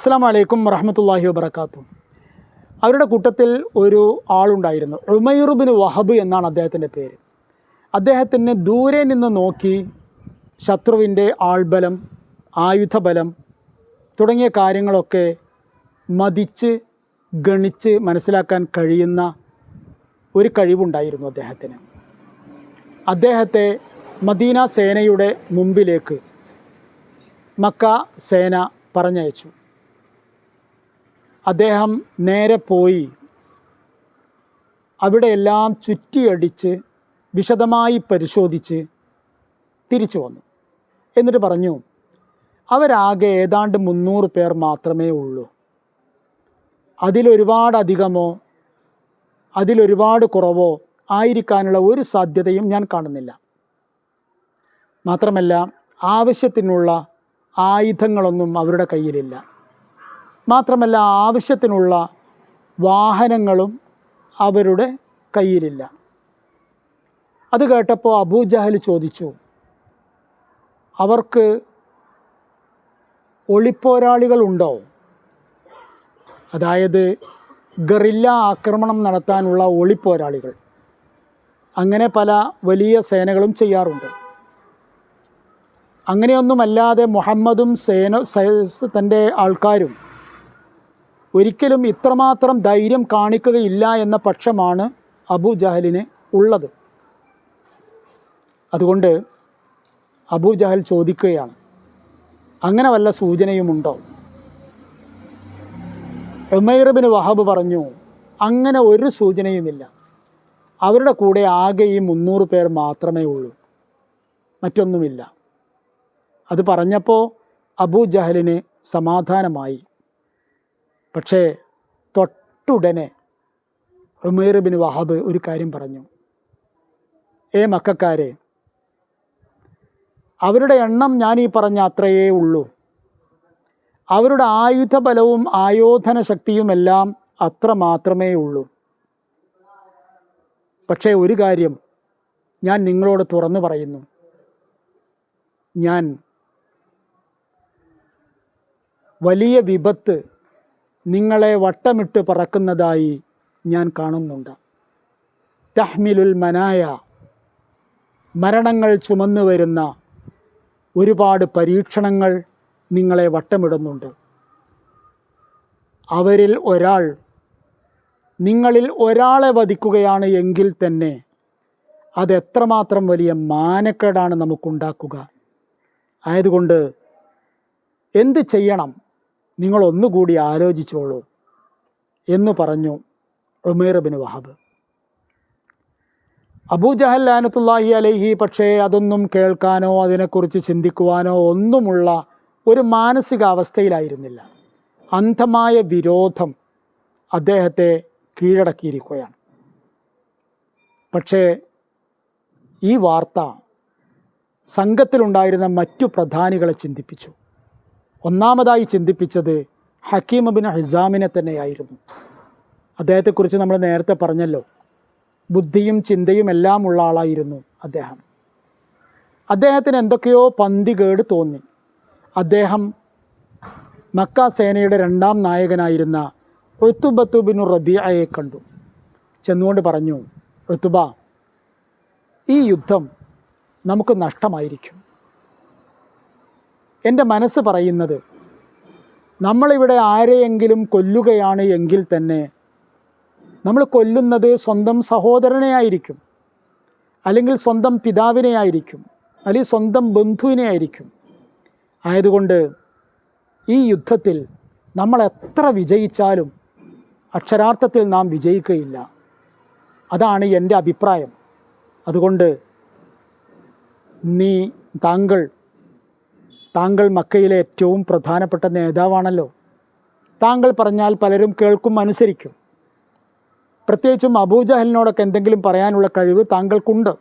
അസ്സലാമു അലൈക്കും വറഹ്മത്തുള്ളാഹി വബറകാതുഹു. അവരുടെ കൂട്ടത്തിൽ ഒരു ആളുണ്ടായിരുന്നു. ഉമൈർ ബിൻ വഹബ് എന്നാണ് അദ്ദേഹത്തിൻ്റെ പേര്. അദ്ദേഹത്തിന് ദൂരെ നിന്ന് നോക്കി ശത്രുവിൻ്റെ ആൾബലം, ആയുധബലം തുടങ്ങിയ കാര്യങ്ങളൊക്കെ മതിച്ച് ഗണിച്ച് മനസ്സിലാക്കാൻ കഴിയുന്ന ഒരു കഴിവുണ്ടായിരുന്നു അദ്ദേഹത്തിന്. അദ്ദേഹത്തെ മദീന സേനയുടെ മുമ്പിലേക്ക് മക്ക സേന പറഞ്ഞയച്ചു. അദ്ദേഹം നേരെ പോയി അവിടെയെല്ലാം ചുറ്റിയടിച്ച് വിശദമായി പരിശോധിച്ച് തിരിച്ചു വന്നു. എന്നിട്ട് പറഞ്ഞു, അവരാകെ ഏതാണ്ട് 300 പേർ മാത്രമേ ഉള്ളൂ. അതിലൊരുപാടധികമോ അതിലൊരുപാട് കുറവോ ആയിരിക്കാനുള്ള ഒരു സാധ്യതയും ഞാൻ കാണുന്നില്ല. മാത്രമല്ല, ആവശ്യത്തിനുള്ള ആയുധങ്ങളൊന്നും അവരുടെ കയ്യിലില്ല. മാത്രമല്ല, ആവശ്യത്തിനുള്ള വാഹനങ്ങളും അവരുടെ കയ്യിലില്ല. അത് കേട്ടപ്പോൾ അബൂജഹൽ ചോദിച്ചു, അവർക്ക് ഒളിപ്പോരാളികളുണ്ടോ? അതായത് ഗറില്ല ആക്രമണം നടത്താനുള്ള ഒളിപ്പോരാളികൾ. അങ്ങനെ പല വലിയ സേനകളും ചെയ്യാറുണ്ട്. അങ്ങനെയൊന്നുമല്ലാതെ മുഹമ്മദും തൻ്റെ ആൾക്കാരും ഒരിക്കലും ഇത്രമാത്രം ധൈര്യം കാണിക്കുകയില്ല എന്ന പക്ഷമാണ് അബൂജഹലിന് ഉള്ളത്. അതുകൊണ്ട് അബൂജഹൽ ചോദിക്കുകയാണ്, അങ്ങനെ വല്ല സൂചനയുമുണ്ടോ? ഉമൈർ ബിൻ വഹബ് പറഞ്ഞു, അങ്ങനെ ഒരു സൂചനയുമില്ല. അവരുടെ കൂടെ ആകെ ഈ 300 പേർ മാത്രമേ ഉള്ളൂ, മറ്റൊന്നുമില്ല. അത് പറഞ്ഞപ്പോൾ അബൂജഹലിന് സമാധാനമായി. പക്ഷേ തൊട്ടുടനെ ഉമൈർ ബിൻ വഹബ് ഒരു കാര്യം പറഞ്ഞു, മക്കക്കാരെ, അവരുടെ എണ്ണം ഞാൻ ഈ പറഞ്ഞ അത്രയേ ഉള്ളൂ. അവരുടെ ആയുധബലവും ആയോധന ശക്തിയുമെല്ലാം അത്ര മാത്രമേ ഉള്ളൂ. പക്ഷേ ഒരു കാര്യം ഞാൻ നിങ്ങളോട് തുറന്നു പറയുന്നു, ഞാൻ വലിയ വിപത്ത് നിങ്ങളെ വട്ടമിട്ട് പറക്കുന്നതായി ഞാൻ കാണുന്നുണ്ട്. തഹ്മിലുൽ മനായ, മരണങ്ങൾ ചുമന്നു വരുന്ന ഒരുപാട് പരീക്ഷണങ്ങൾ നിങ്ങളെ വട്ടമിടുന്നുണ്ട്. അവരിൽ ഒരാൾ നിങ്ങളിൽ ഒരാളെ വധിക്കുകയാണ് എങ്കിൽ തന്നെ അതെത്രമാത്രം വലിയ മാനക്കേടാണ് നമുക്കുണ്ടാക്കുക. ആയതുകൊണ്ട് എന്ത് ചെയ്യണം, നിങ്ങളൊന്നുകൂടി ആലോചിച്ചോളൂ എന്ന് പറഞ്ഞു ഉമൈർ ബിൻ വഹബ്. അബൂജഹൽ ലഅനത്തുല്ലാഹി അലൈഹി പക്ഷേ അതൊന്നും കേൾക്കാനോ അതിനെക്കുറിച്ച് ചിന്തിക്കുവാനോ ഒന്നുമുള്ള ഒരു മാനസികാവസ്ഥയിലായിരുന്നില്ല. അന്ധമായ വിരോധം അദ്ദേഹത്തെ കീഴടക്കിയിരിക്കുകയാണ്. പക്ഷേ ഈ വാർത്ത സംഘത്തിലുണ്ടായിരുന്ന മറ്റു പ്രധാനികളെ ചിന്തിപ്പിച്ചു. ഒന്നാമതായി ചിന്തിപ്പിച്ചത് ഹക്കീം ബിൻ ഹിസാമിനെ തന്നെയായിരുന്നു. അദ്ദേഹത്തെക്കുറിച്ച് നമ്മൾ നേരത്തെ പറഞ്ഞല്ലോ, ബുദ്ധിയും ചിന്തയും എല്ലാം ഉള്ള ആളായിരുന്നു അദ്ദേഹം. അദ്ദേഹത്തിന് എന്തൊക്കെയോ പന്തികേട് തോന്നി. അദ്ദേഹം മക്ക സേനയുടെ 2ാം നായകനായിരുന്ന ഉത്ബത്ത് ബിൻ റബീഅയെ കണ്ടു. ചെന്നുകൊണ്ട് പറഞ്ഞു, ഉത്ബ, ഈ യുദ്ധം നമുക്ക് നഷ്ടമായിരിക്കും. എൻ്റെ മനസ്സ് പറയുന്നത്, നമ്മളിവിടെ ആരെയെങ്കിലും കൊല്ലുകയാണ് എങ്കിൽ തന്നെ നമ്മൾ കൊല്ലുന്നത് സ്വന്തം സഹോദരനെ ആയിരിക്കും, അല്ലെങ്കിൽ സ്വന്തം പിതാവിനെ ആയിരിക്കും, അല്ലെങ്കിൽ സ്വന്തം ബന്ധുവിനെ ആയിരിക്കും. ആയതുകൊണ്ട് ഈ യുദ്ധത്തിൽ നമ്മൾ എത്ര വിജയിച്ചാലും അക്ഷരാർത്ഥത്തിൽ നാം വിജയിക്കുകയില്ല. അതാണ് എൻ്റെ അഭിപ്രായം. അതുകൊണ്ട് താങ്കൾ മക്കയിലെ ഏറ്റവും പ്രധാനപ്പെട്ട നേതാവാണല്ലോ. താങ്കൾ പറഞ്ഞാൽ പലരും കേൾക്കും, അനുസരിക്കും. പ്രത്യേകിച്ചും അബൂജഹലിനോടൊക്കെ എന്തെങ്കിലും പറയാനുള്ള കഴിവ് താങ്കൾക്കുണ്ട്.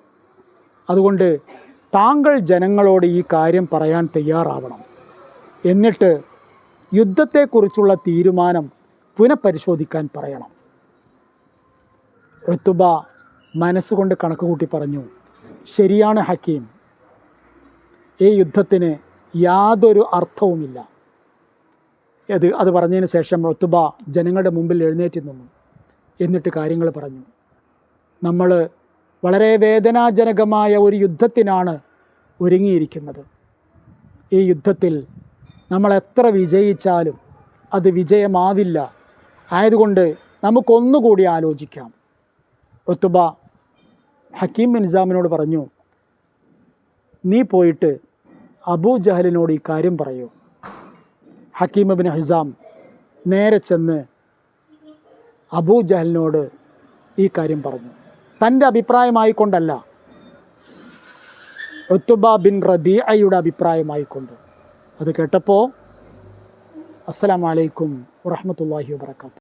അതുകൊണ്ട് താങ്കൾ ജനങ്ങളോട് ഈ കാര്യം പറയാൻ തയ്യാറാവണം. എന്നിട്ട് യുദ്ധത്തെക്കുറിച്ചുള്ള തീരുമാനം പുനഃപരിശോധിക്കാൻ പറയണം. ഉത്ബ മനസ്സുകൊണ്ട് കണക്കുകൂട്ടി പറഞ്ഞു, ശരിയാണ് ഹക്കീം, ഈ യുദ്ധത്തിന് യാതൊരു അർത്ഥവുമില്ല. അത് പറഞ്ഞതിന് ശേഷം ഉത്ബ ജനങ്ങളുടെ മുമ്പിൽ എഴുന്നേറ്റ് നിന്നു. എന്നിട്ട് കാര്യങ്ങൾ പറഞ്ഞു. നമ്മൾ വളരെ വേദനാജനകമായ ഒരു യുദ്ധത്തിനാണ് ഒരുങ്ങിയിരിക്കുന്നത്. ഈ യുദ്ധത്തിൽ നമ്മൾ എത്ര വിജയിച്ചാലും അത് വിജയമാവില്ല. ആയതുകൊണ്ട് നമുക്കൊന്നുകൂടി ആലോചിക്കാം. ഉത്ബ ഹക്കീം ബിൻ ഹിസാമിനോട് പറഞ്ഞു, നീ പോയിട്ട് അബൂജഹലിനോട് ഈ കാര്യം പറയൂ. ഹക്കീം ബിൻ ഹിസാം നേരെ ചെന്ന് അബൂജഹലിനോട് ഈ കാര്യം പറഞ്ഞു. തൻ്റെ അഭിപ്രായമായിക്കൊണ്ടല്ല, ഉത്ബ ബിൻ റബീഅയുടെ അഭിപ്രായമായിക്കൊണ്ട്. അത് കേട്ടപ്പോൾ അസ്സലാമു അലൈക്കും വറഹ്മത്തുള്ളാഹി വബറകാതുഹു.